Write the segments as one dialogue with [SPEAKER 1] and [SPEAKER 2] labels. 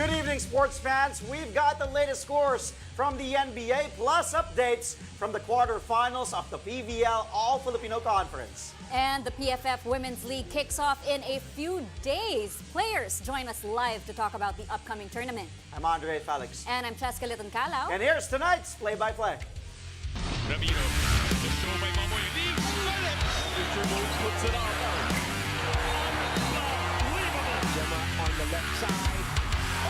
[SPEAKER 1] Good evening, sports fans. We've got the latest scores from the NBA plus updates from the quarterfinals of the PVL All-Filipino Conference.
[SPEAKER 2] And the PFF Women's League kicks off in a few days. Players join us live to talk about the upcoming tournament.
[SPEAKER 1] I'm Andre Felix.
[SPEAKER 2] And I'm Cheska Liton-Calao.
[SPEAKER 1] And here's tonight's play-by-play.
[SPEAKER 3] Ramiro, the show by Mamoy. Mr. Moves puts it off. Unbelievable. Gemma on the left side. Oh,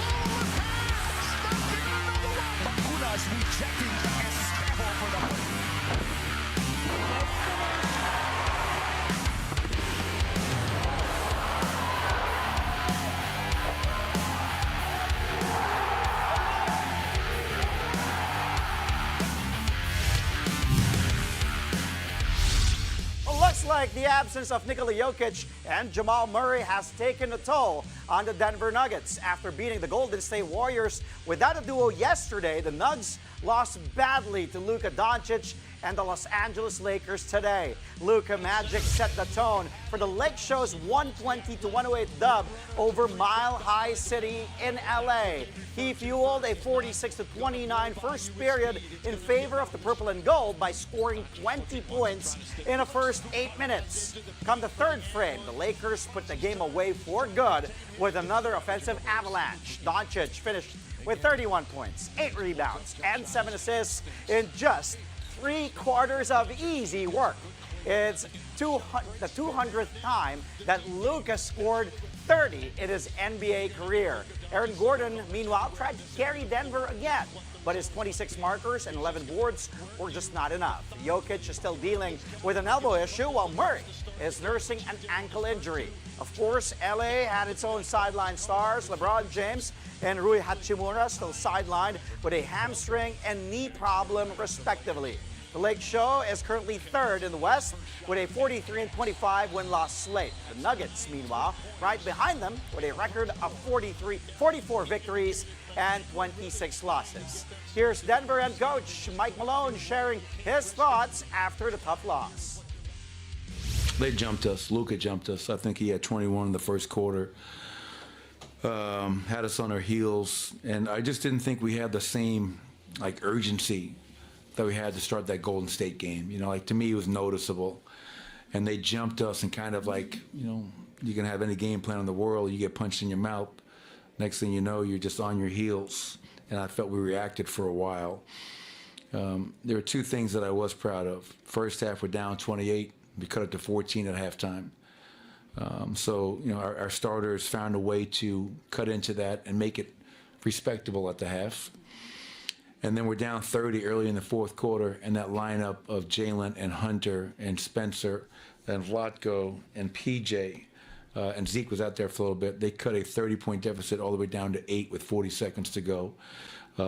[SPEAKER 3] pass! Another one. Bakunas rejecting Estevo for the
[SPEAKER 1] Looks like the absence of Nikola Jokic and Jamal Murray has taken a toll on the Denver Nuggets. After beating the Golden State Warriors without a duo yesterday, the Nugs lost badly to Luka Doncic and the Los Angeles Lakers today. Luka Magic set the tone for the Lake Show's 120-108 dub over Mile High City in LA. He fueled a 46-29 first period in favor of the Purple and Gold by scoring 20 points in the first 8 minutes. Come the third frame, the Lakers put the game away for good with another offensive avalanche. Doncic finished with 31 points, 8 rebounds, and 7 assists in just 3 quarters of easy work. It's the 200th time that Luka scored 30 in his NBA career. Aaron Gordon, meanwhile, tried to carry Denver again, but his 26 markers and 11 boards were just not enough. Jokic is still dealing with an elbow issue, while Murray is nursing an ankle injury. Of course, LA had its own sideline stars. LeBron James and Rui Hachimura still sidelined with a hamstring and knee problem, respectively. The Lake Show is currently third in the West with a 43-25 win-loss slate. The Nuggets, meanwhile, right behind them with a record of 44 victories and 26 losses. Here's Denver head coach Mike Malone sharing his thoughts after the tough loss.
[SPEAKER 4] They jumped us. Luka jumped us. I think he had 21 in the first quarter. Had us on our heels, and I just didn't think we had the same urgency that we had to start that Golden State game. To me, it was noticeable. And they jumped us and kind of you can have any game plan in the world, you get punched in your mouth. Next thing you know, you're just on your heels. And I felt we reacted for a while. There were 2 things that I was proud of. First half, we're down 28. We cut it to 14 at halftime. Our starters found a way to cut into that and make it respectable at the half. And then we're down 30 early in the fourth quarter, and that lineup of Jalen and Hunter and Spencer and Vlatko and PJ and Zeke was out there for a little bit. They cut a 30-point deficit all the way down to 8 with 40 seconds to go.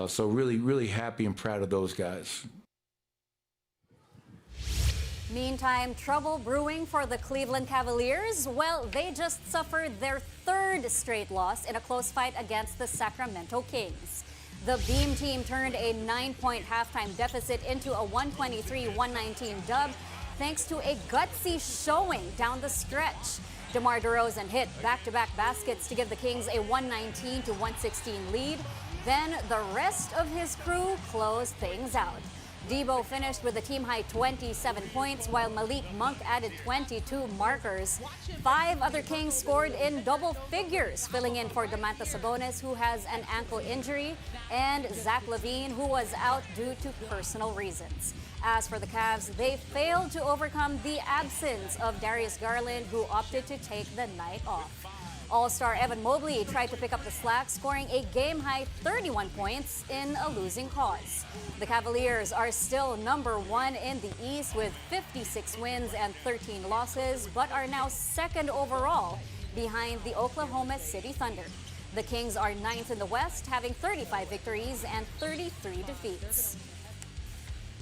[SPEAKER 4] So really, really happy and proud of those guys.
[SPEAKER 2] Meantime, trouble brewing for the Cleveland Cavaliers. Well, they just suffered their 3rd straight loss in a close fight against the Sacramento Kings. The Beam team turned a 9-point halftime deficit into a 123-119 dub thanks to a gutsy showing down the stretch. DeMar DeRozan hit back-to-back baskets to give the Kings a 119-116 lead. Then the rest of his crew closed things out. Debo finished with a team-high 27 points, while Malik Monk added 22 markers. 5 other Kings scored in double figures, filling in for Domantas Sabonis, who has an ankle injury, and Zach LaVine, who was out due to personal reasons. As for the Cavs, they failed to overcome the absence of Darius Garland, who opted to take the night off. All-star Evan Mobley tried to pick up the slack, scoring a game-high 31 points in a losing cause. The Cavaliers are still number 1 in the East with 56 wins and 13 losses, but are now 2nd overall behind the Oklahoma City Thunder. The Kings are 9th in the West, having 35 victories and 33 defeats.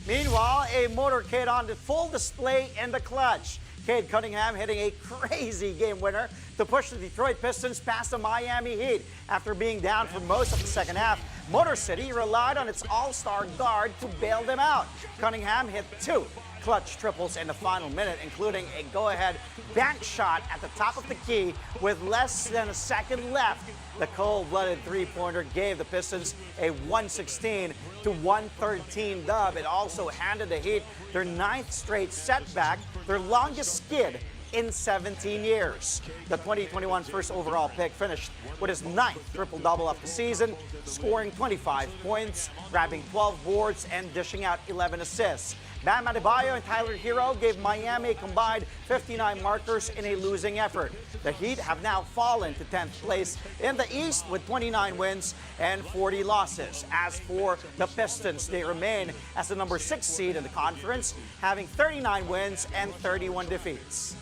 [SPEAKER 1] Meanwhile, a motorcade on the full display in the clutch. Cade Cunningham hitting a crazy game winner to push the Detroit Pistons past the Miami Heat. After being down for most of the second half, Motor City relied on its all-star guard to bail them out. Cunningham hit 2 clutch triples in the final minute, including a go-ahead bank shot at the top of the key with less than a second left. The cold-blooded three-pointer gave the Pistons a 116-113 dub. It also handed the Heat their 9th straight setback, their longest skid in 17 years. The 2021 first overall pick finished with his 9th triple-double of the season, scoring 25 points, grabbing 12 boards, and dishing out 11 assists. Bam Adebayo and Tyler Hero gave Miami a combined 59 markers in a losing effort. The Heat have now fallen to 10th place in the East with 29 wins and 40 losses. As for the Pistons, they remain as the number 6 seed in the conference, having 39 wins and 31 defeats.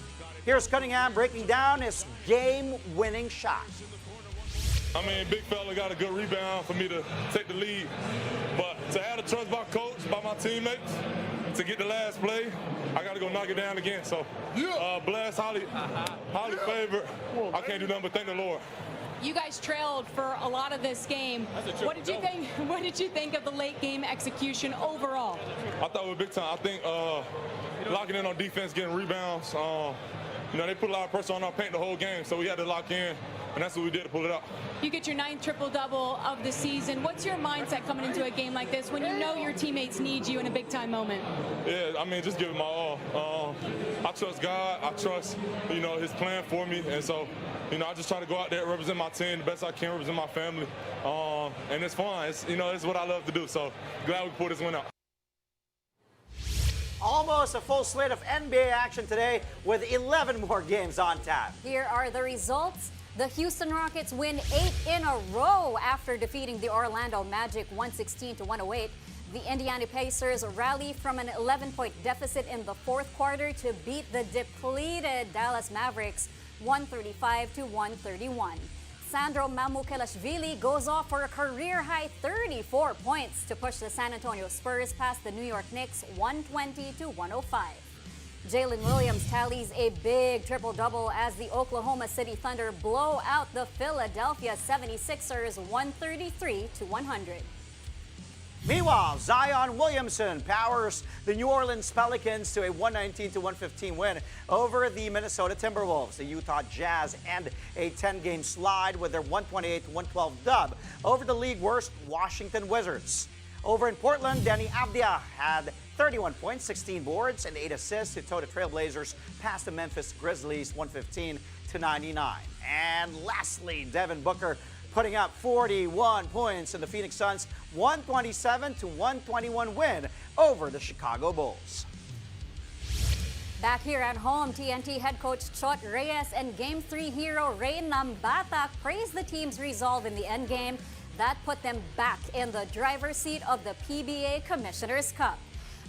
[SPEAKER 1] Here's Cunningham breaking down his game-winning shot.
[SPEAKER 5] I mean, big fella got a good rebound for me to take the lead. But to have the trust by coach, by my teammates, to get the last play, I got to go knock it down again. So, blessed, highly favored. I can't do nothing but thank the Lord.
[SPEAKER 6] You guys trailed for a lot of this game. What did you think? What did you think of the late game execution overall?
[SPEAKER 5] I thought it was big time. I think locking in on defense, getting rebounds. They put a lot of pressure on our paint the whole game, so we had to lock in, and that's what we did to pull it out.
[SPEAKER 6] You get your 9th triple-double of the season. What's your mindset coming into a game like this when you know your teammates need you in a big-time moment?
[SPEAKER 5] Yeah, I mean, just give it my all. I trust God. I trust, His plan for me, and so, I just try to go out there, represent my team the best I can, represent my family, and it's fun. It's what I love to do. So glad we pulled this one out.
[SPEAKER 1] Almost a full slate of NBA action today with 11 more games on tap.
[SPEAKER 2] Here are the results. The Houston Rockets win 8 in a row after defeating the Orlando Magic 116-108. The Indiana Pacers rally from an 11-point deficit in the fourth quarter to beat the depleted Dallas Mavericks 135-131. Sandro Mamukelashvili goes off for a career-high 34 points to push the San Antonio Spurs past the New York Knicks 120-105. Jalen Williams tallies a big triple-double as the Oklahoma City Thunder blow out the Philadelphia 76ers 133-100.
[SPEAKER 1] Meanwhile, Zion Williamson powers the New Orleans Pelicans to a 119-115 win over the Minnesota Timberwolves. The Utah Jazz end a 10-game slide with their 128-112 dub over the league worst Washington Wizards. Over in Portland, Danny Avdia had 31 points, 16 boards, and 8 assists to tow the Trailblazers past the Memphis Grizzlies 115-99. And lastly, Devin Booker putting up 41 points in the Phoenix Suns' 127-121 win over the Chicago Bulls.
[SPEAKER 2] Back here at home, TNT head coach Chot Reyes and Game 3 hero Ray Nambatak praised the team's resolve in the endgame that put them back in the driver's seat of the PBA Commissioner's Cup.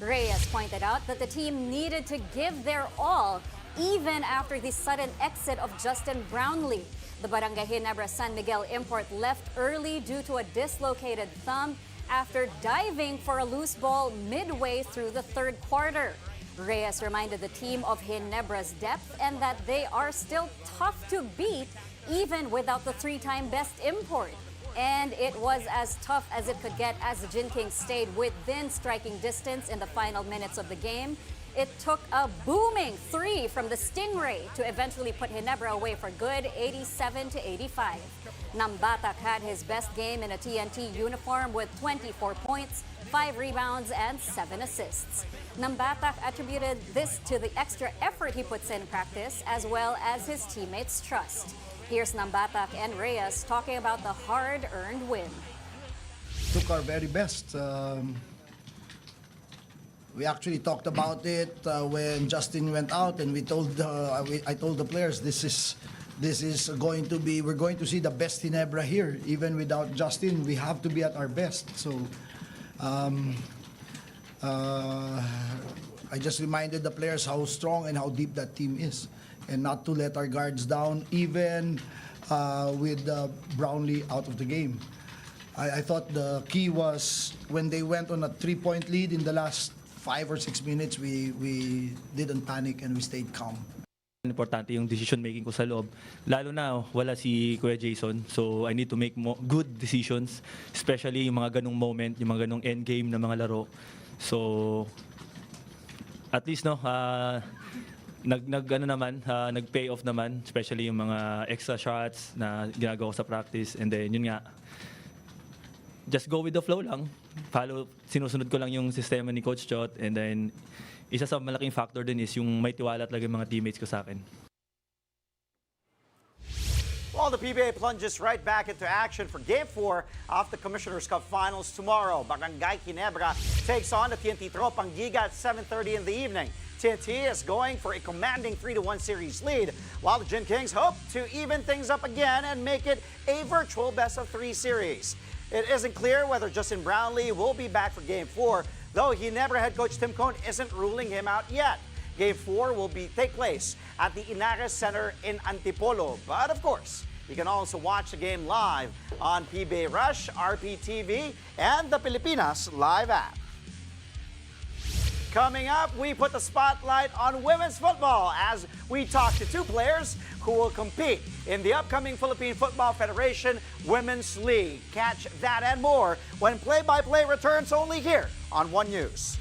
[SPEAKER 2] Reyes pointed out that the team needed to give their all even after the sudden exit of Justin Brownlee. The Barangay Ginebra San Miguel import left early due to a dislocated thumb after diving for a loose ball midway through the third quarter. Reyes reminded the team of Ginebra's depth and that they are still tough to beat even without the 3-time best import. And it was as tough as it could get as the Gin Kings stayed within striking distance in the final minutes of the game. It took a booming 3 from the Stingray to eventually put Ginebra away for good, 87-85. Nambatak had his best game in a TNT uniform with 24 points, 5 rebounds, and 7 assists. Nambatak attributed this to the extra effort he puts in practice as well as his teammates' trust. Here's Nambatak and Reyes talking about the hard-earned win.
[SPEAKER 7] Took our very best. We actually talked about it when Justin went out, and I told the players this is going to be, we're going to see the best Ginebra here. Even without Justin, we have to be at our best. So I just reminded the players how strong and how deep that team is, and not to let our guards down, even with Brownlee out of the game. I thought the key was when they went on a 3-point lead in the last 5 or 6 minutes, we didn't panic and we stayed calm.
[SPEAKER 8] Importante yung decision making ko sa loob. Lalo na wala si Kuya Jason. So I need to make good decisions, especially yung mga ganong moment, yung mga ganong end game na mga laro. So at least nag-pay off naman, especially yung mga extra shots na ginagawa ko sa practice, and then yun nga, just go with the flow lang. Sinusunod ko lang yung sistema ni Coach Chot, and then isa sa malaking factor din is yung may tiwala talaga yung mga teammates ko sa akin.
[SPEAKER 1] Well, the PBA plunges right back into action for Game 4 of the Commissioner's Cup Finals tomorrow. Barangay Ginebra takes on the TNT Tropang Giga at 7:30 in the evening. TNT is going for a commanding 3-1 series lead, while the Gin Kings hope to even things up again and make it a virtual best-of-3 series. It isn't clear whether Justin Brownlee will be back for Game 4, though Ginebra head coach Tim Cone isn't ruling him out yet. Game 4 will take place at the Inares Center in Antipolo. But of course, you can also watch the game live on PBA Rush, RPTV, and the Pilipinas Live app. Coming up, we put the spotlight on women's football as we talk to two players who will compete in the upcoming Philippine Football Federation Women's League. Catch that and more when play-by-play returns only here on One News.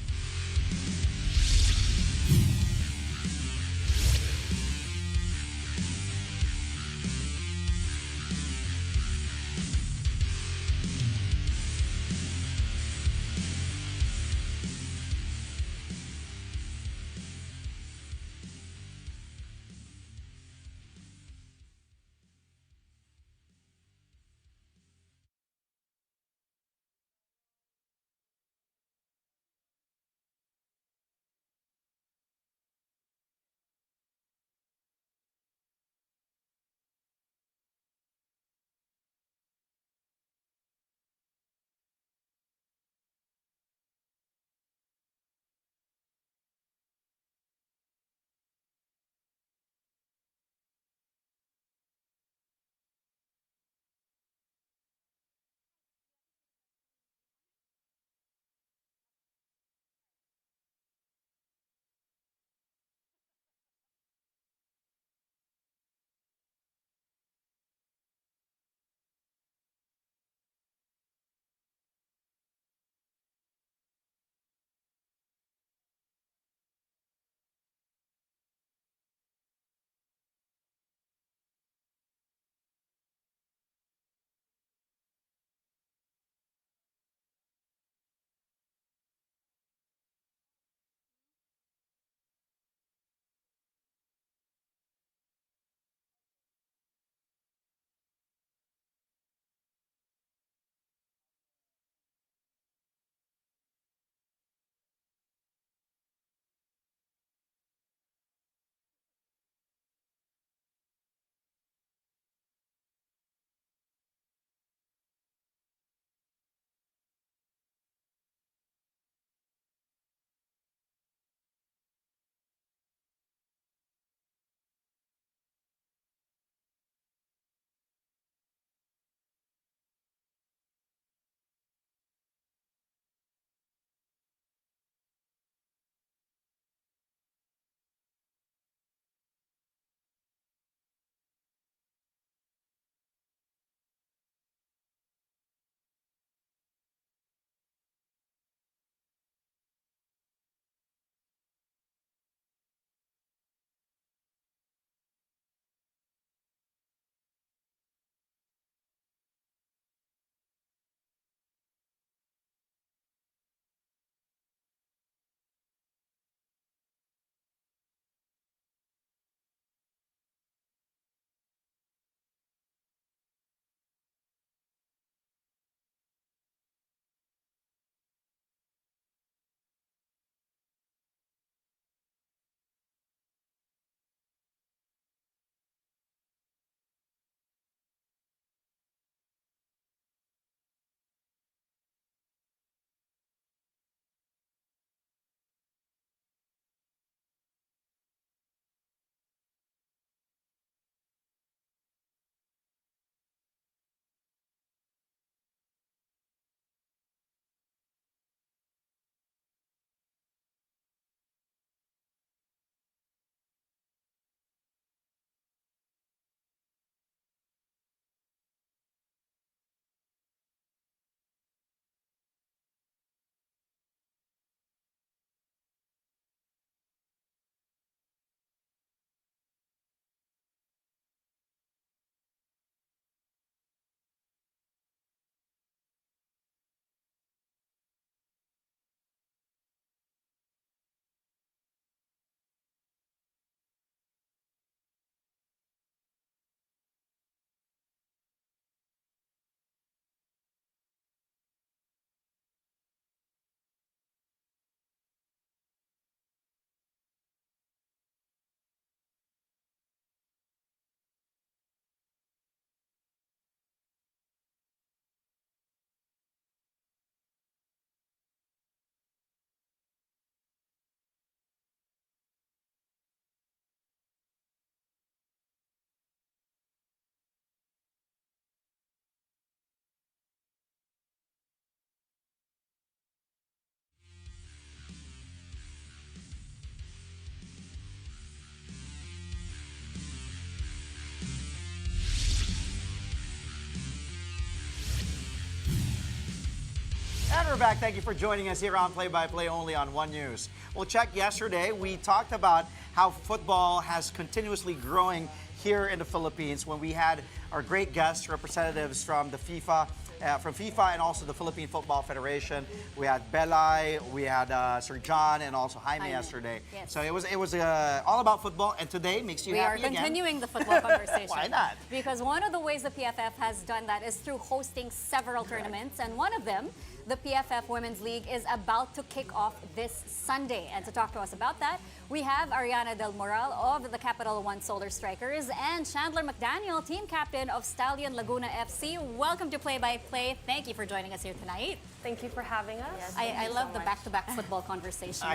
[SPEAKER 1] back. Thank you for joining us here on Play by Play only on One News. Well, check yesterday. We talked about how football has continuously growing here in the Philippines when we had our great guests, representatives from the FIFA and also the Philippine Football Federation. We had Belay, we had Sir John, and also Jaime yesterday.
[SPEAKER 2] Yes.
[SPEAKER 1] So it was all about football, and today makes you
[SPEAKER 2] We are
[SPEAKER 1] happy again.
[SPEAKER 2] continuing the football conversation.
[SPEAKER 1] Why not?
[SPEAKER 2] Because one of the ways the PFF has done that is through hosting several tournaments, and one of them, the PFF Women's League, is about to kick off this Sunday. And to talk to us about that, we have Ariana Del Moral of the Capital One Solar Strikers and Chandler McDaniel, team captain of Stallion Laguna FC. Welcome to Play by Play. Thank you for joining us here tonight.
[SPEAKER 9] Thank you for having us.
[SPEAKER 2] Yes, I love the back-to-back football conversation.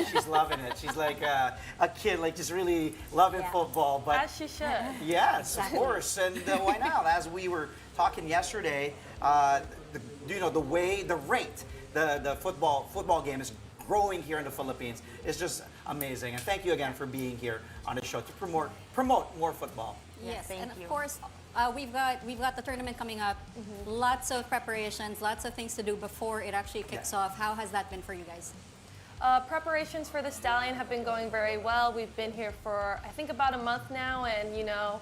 [SPEAKER 1] She's loving it. She's like a kid, like just really loving football. But
[SPEAKER 9] As she should.
[SPEAKER 1] yes, of course. And why not? As we were talking yesterday, the rate the football game is growing here in the Philippines is just amazing. And thank you again for being here on the show to promote more football.
[SPEAKER 2] Yes,
[SPEAKER 9] Thank
[SPEAKER 2] and of
[SPEAKER 9] you.
[SPEAKER 2] course, we've got the tournament coming up. Lots of preparations, lots of things to do before it actually kicks off. How has that been for you guys?
[SPEAKER 9] Preparations for the Stallion have been going very well. We've been here for, I think, about a month now, and a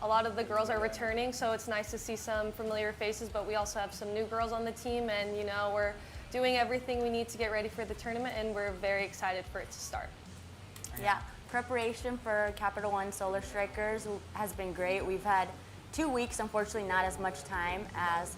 [SPEAKER 9] lot of the girls are returning, so it's nice to see some familiar faces, but we also have some new girls on the team, and we're doing everything we need to get ready for the tournament, and we're very excited for it to start.
[SPEAKER 10] Yeah, preparation for Capital One Solar Strikers has been great. We've had 2 weeks, unfortunately not as much time as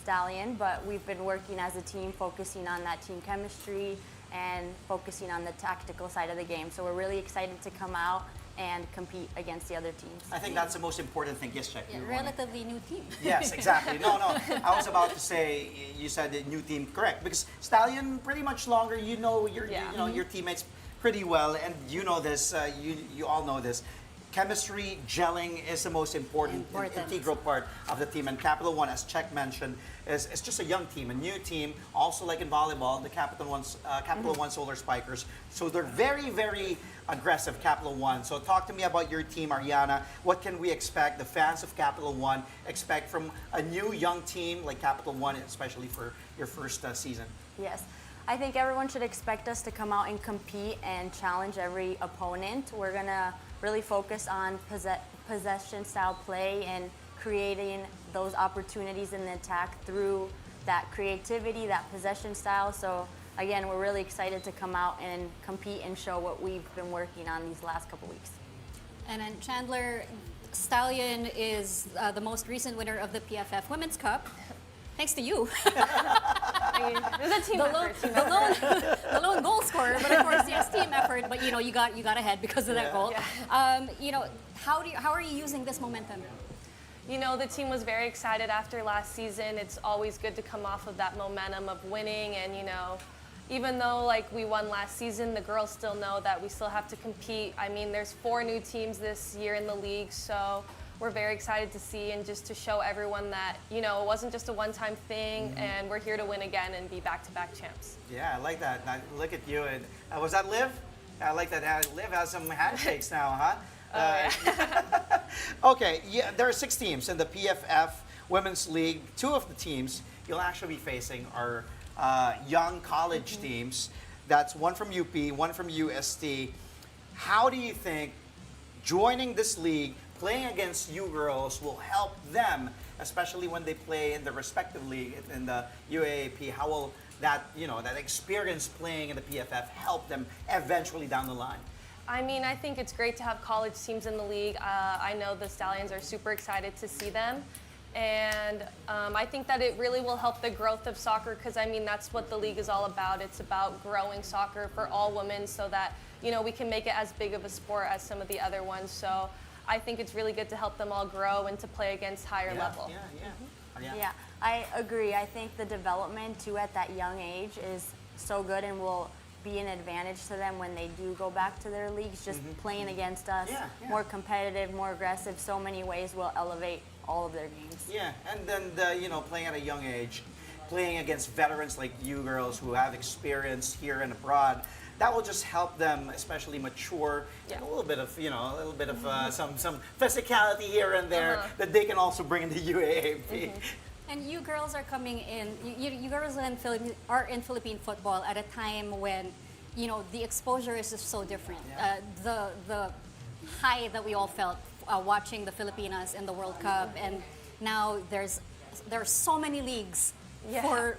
[SPEAKER 10] Stallion, but we've been working as a team, focusing on that team chemistry and focusing on the tactical side of the game. So we're really excited to come out and compete against the other teams.
[SPEAKER 1] I think that's the most important thing. Yes, Jack.
[SPEAKER 2] Yeah,
[SPEAKER 1] you wanna-
[SPEAKER 2] relatively new team.
[SPEAKER 1] Yes, exactly. No. I was about to say, you said the new team, correct? Because Stallion, pretty much longer. You know your teammates pretty well, and you know this. You all know this. Chemistry, gelling is the most important. Integral part of the team. And Capital One, as Czech mentioned, is just a young team, a new team. Also, like in volleyball, the Capital One Solar Spikers. So they're very, very aggressive, Capital One. So talk to me about your team, Ariana. What can we expect, the fans of Capital One, expect from a new young team like Capital One, especially for your first season?
[SPEAKER 10] Yes, I think everyone should expect us to come out and compete and challenge every opponent. We're gonna really focus on possession style play and creating those opportunities in the attack through that creativity, that possession style. So again, we're really excited to come out and compete and show what we've been working on these last couple weeks.
[SPEAKER 2] And then Chandler, Stallion is the most recent winner of the PFF Women's Cup. Thanks to you.
[SPEAKER 9] It was a team effort.
[SPEAKER 2] The lone goal scorer, but of course, yes, team effort. But you got ahead because of that goal.
[SPEAKER 9] Yeah.
[SPEAKER 2] How are you using this momentum?
[SPEAKER 9] The team was very excited after last season. It's always good to come off of that momentum of winning, and even though we won last season, the girls still know that we still have to compete. I mean, there's 4 new teams this year in the league, so we're very excited to see and just to show everyone that, it wasn't just a one-time thing, and we're here to win again and be back-to-back champs.
[SPEAKER 1] Yeah, I like that. Now, look at you. And was that Liv? I like that. Liv has some handshakes now, huh?
[SPEAKER 9] Yeah.
[SPEAKER 1] Okay, there are 6 teams in the PFF Women's League. 2 of the teams you'll actually be facing are young college teams. That's one from UP, one from UST. How do you think joining this league, playing against you girls, will help them, especially when they play in the respective league in the UAAP? How will that experience playing in the PFF help them eventually down the line?
[SPEAKER 9] I mean, I think it's great to have college teams in the league. I know the Stallions are super excited to see them. And I think that it really will help the growth of soccer because, that's what the league is all about. It's about growing soccer for all women so that, we can make it as big of a sport as some of the other ones. So I think it's really good to help them all grow and to play against higher level.
[SPEAKER 10] Yeah, I agree. I think the development too at that young age is so good and will be an advantage to them when they do go back to their leagues. Just playing against us, more competitive, more aggressive, so many ways will elevate all of their games.
[SPEAKER 1] Yeah, and then playing at a young age, playing against veterans like you girls who have experience here and abroad, that will just help them, especially mature, and a little bit of some physicality here and there that they can also bring in the UAAP.
[SPEAKER 2] And you girls are coming in. You girls are in Philippine football at a time when, the exposure is just so different. The high that we all felt watching the Filipinas in the World Cup, and now there are so many leagues for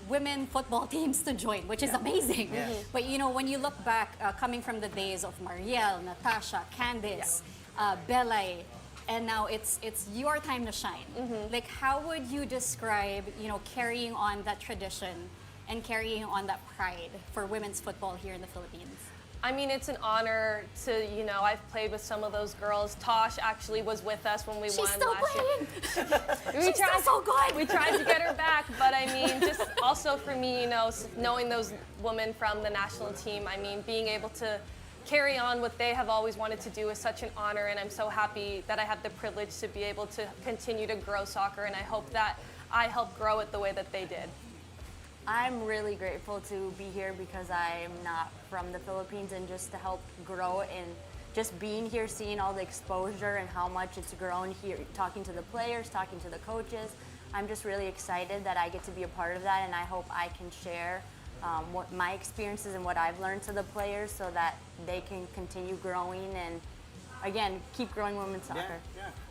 [SPEAKER 2] women football teams to join, which is amazing. But when you look back, coming from the days of Marielle, Natasha, Candice, Belay, and now it's your time to shine. Like, how would you describe, carrying on that tradition and carrying on that pride for women's football here in the Philippines?
[SPEAKER 9] I mean, it's an honor to, I've played with some of those girls. Tosh actually was with us when we won
[SPEAKER 2] still
[SPEAKER 9] last
[SPEAKER 2] playing.
[SPEAKER 9] year.
[SPEAKER 2] She's still so good.
[SPEAKER 9] We tried to get her back, but I mean, just also for me, knowing those women from the national team, I mean, being able to carry on what they have always wanted to do is such an honor, and I'm so happy that I have the privilege to be able to continue to grow soccer, and I hope that I help grow it the way that they did.
[SPEAKER 10] I'm really grateful to be here because I'm not from the Philippines, and just to help grow and just being here, seeing all the exposure and how much it's grown here, talking to the players, talking to the coaches. I'm just really excited that I get to be a part of that, and I hope I can share what my experiences and what I've learned to the players so that they can continue growing and, again, keep growing women's soccer.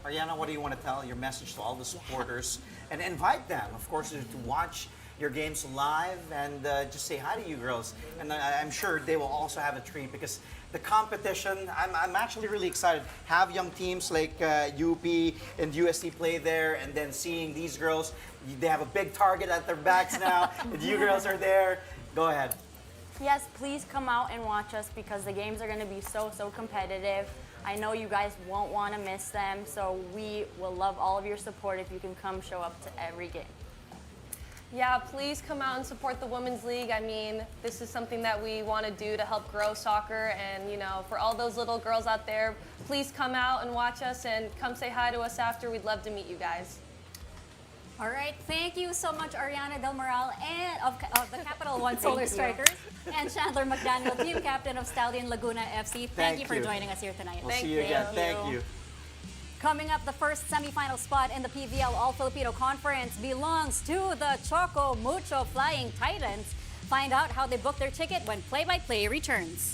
[SPEAKER 1] Ariana, what do you want to tell your message to all the supporters? And invite them, of course, to watch your games live and just say hi to you girls. And I'm sure they will also have a treat because the competition, I'm actually really excited. Have young teams like UP and UST play there, and then seeing these girls, they have a big target at their backs now, and you girls are there. Go ahead.
[SPEAKER 10] Yes, please come out and watch us because the games are going to be so competitive. I know you guys won't want to miss them, so we will love all of your support if you can come show up to every game.
[SPEAKER 9] Yeah, please come out and support the Women's League. I mean, this is something that we want to do to help grow soccer, and for all those little girls out there, please come out and watch us and come say hi to us after. We'd love to meet you guys.
[SPEAKER 2] All right, thank you so much, Ariana Del Moral, and of the Capital One Solar Strikers, and Chandler McDaniel, team captain of Stallion Laguna FC. Thank you for joining us here tonight.
[SPEAKER 1] We'll see you again. Thank you.
[SPEAKER 2] Coming up, the first semifinal spot in the PVL All-Filipino Conference belongs to the Choco Mucho Flying Titans. Find out how they booked their ticket when Play-by-Play returns.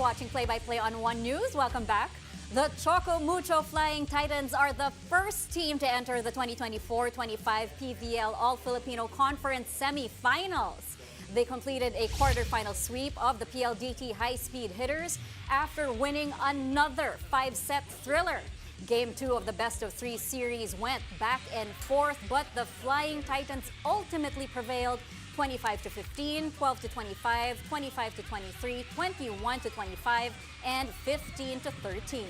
[SPEAKER 2] watching Play-by-Play on One News. Welcome back. The Choco Mucho Flying Titans are the first team to enter the 2024-25 PVL All-Filipino Conference semifinals. They completed a quarterfinal sweep of the PLDT high-speed hitters after winning another 5-set thriller. Game 2 of the best-of-3 series went back and forth, but the Flying Titans ultimately prevailed 25-15, 12-25, 25-23, 21-25, and 15-13.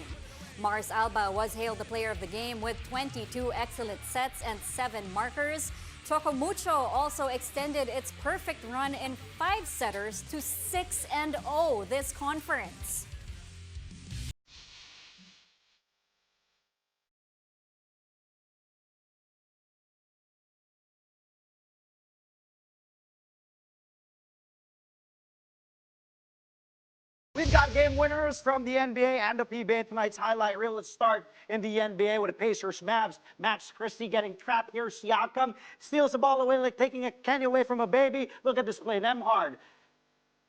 [SPEAKER 2] Mars Alba was hailed the player of the game with 22 excellent sets and 7 markers. Choco Mucho also extended its perfect run in 5-setters to 6-0 this conference.
[SPEAKER 1] We've got game winners from the NBA and the PBA. Tonight's highlight reel. Let's start in the NBA with the Pacers Mavs. Max Christie getting trapped here. Siakam steals the ball away like taking a candy away from a baby. Look at this play. Nemhard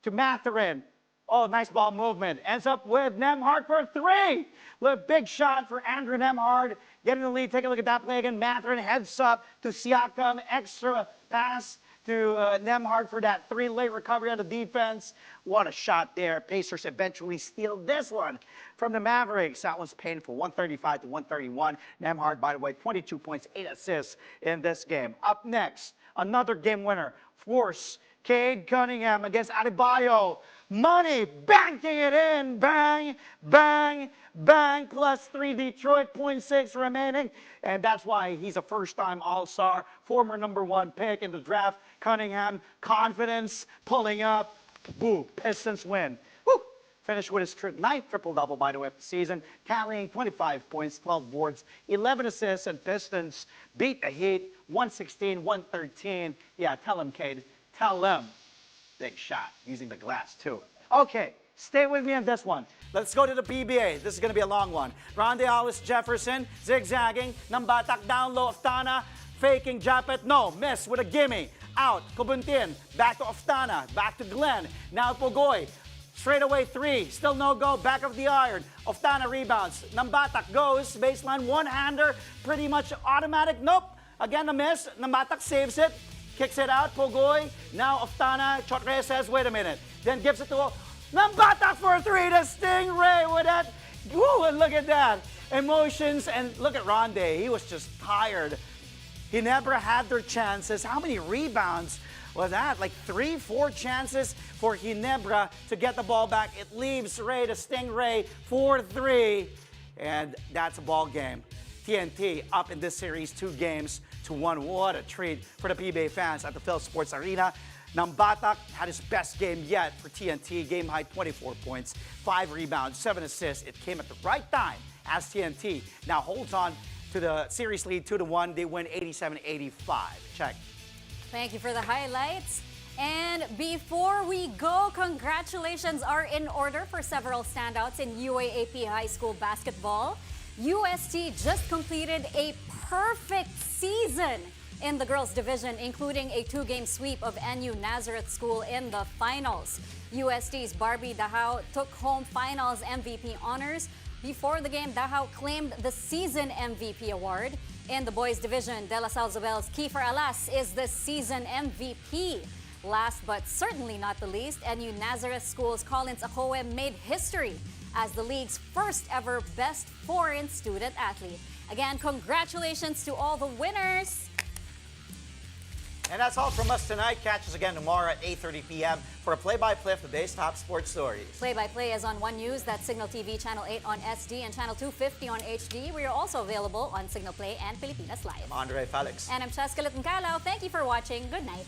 [SPEAKER 1] to Mathurin. Oh, nice ball movement. Ends up with Nemhard for 3. Look, big shot for Andrew Nemhard. Getting the lead. Take a look at that play again. Mathurin heads up to Siakam. Extra pass to Nemhard for that 3 late recovery on the defense. What a shot there. Pacers eventually steal this one from the Mavericks. That was painful. 135-131. Nemhard, by the way, 22 points, 8 assists in this game. Up next, another game winner. Force Cade Cunningham against Adebayo. Money, banking it in. Bang, bang, bang. +3 Detroit, 0.6 remaining. And that's why he's a first-time All-Star, former #1 pick in the draft. Cunningham, confidence, pulling up. Boo, Pistons win. Woo! Finished with his 9th triple-double, by the way, of the season, tallying 25 points, 12 boards, 11 assists, and Pistons beat the Heat 116-113. Yeah, tell him, Cade. Tell them. Big shot, using the glass, too. Okay, stay with me on this one. Let's go to the PBA. This is going to be a long one. Ronde Hollis Jefferson, zigzagging. Nambatak down low, Oftana, faking Japet. No, miss with a gimme. Out, Kubuntin, back to Oftana, back to Glenn. Now Pogoy, straight away 3, still no go, back of the iron. Oftana rebounds. Nambatak goes, baseline one-hander, pretty much automatic. Nope, again a miss. Nambatak saves it. Kicks it out, Pogoy. Now Oftana, Chotre says, wait a minute. Then gives it to Nambatak for 3 to Stingray with that. Woo, and look at that. Emotions, and look at Ronde. He was just tired. He never had their chances. How many rebounds was that? Like 3, 4 chances for Ginebra to get the ball back. It leaves Ray to Stingray for 3. And that's a ball game. TNT up in this series 2-1. What a treat for the PBA fans at the Phil Sports Arena. Nambatak had his best game yet for TNT. Game high 24 points, 5 rebounds, 7 assists. It came at the right time as TNT now holds on to the series lead 2-1. They win 87-85. Check.
[SPEAKER 2] Thank you for the highlights. And before we go, congratulations are in order for several standouts in UAAP high school basketball. UST just completed a perfect season in the girls division, including a 2-game sweep of NU Nazareth School in the finals. UST's Barbie Dahao took home finals MVP honors. Before the game, Dahao claimed the season MVP award. In the boys division, De La Salle Zobel's Kiefer Alas is the season MVP. Last but certainly not the least, NU Nazareth School's Collins Akowe made history as the league's first ever best foreign student athlete. Again, congratulations to all the winners.
[SPEAKER 1] And that's all from us tonight. Catch us again tomorrow at 8:30 p.m. for a play-by-play of the day's top sports stories.
[SPEAKER 2] Play-by-play is on One News, that's Signal TV Channel 8 on SD and Channel 250 on HD. We are also available on Signal Play and Pilipinas Live.
[SPEAKER 1] I'm Andre Felix.
[SPEAKER 2] And I'm Cheska Litton-Calao. Thank you for watching. Good night.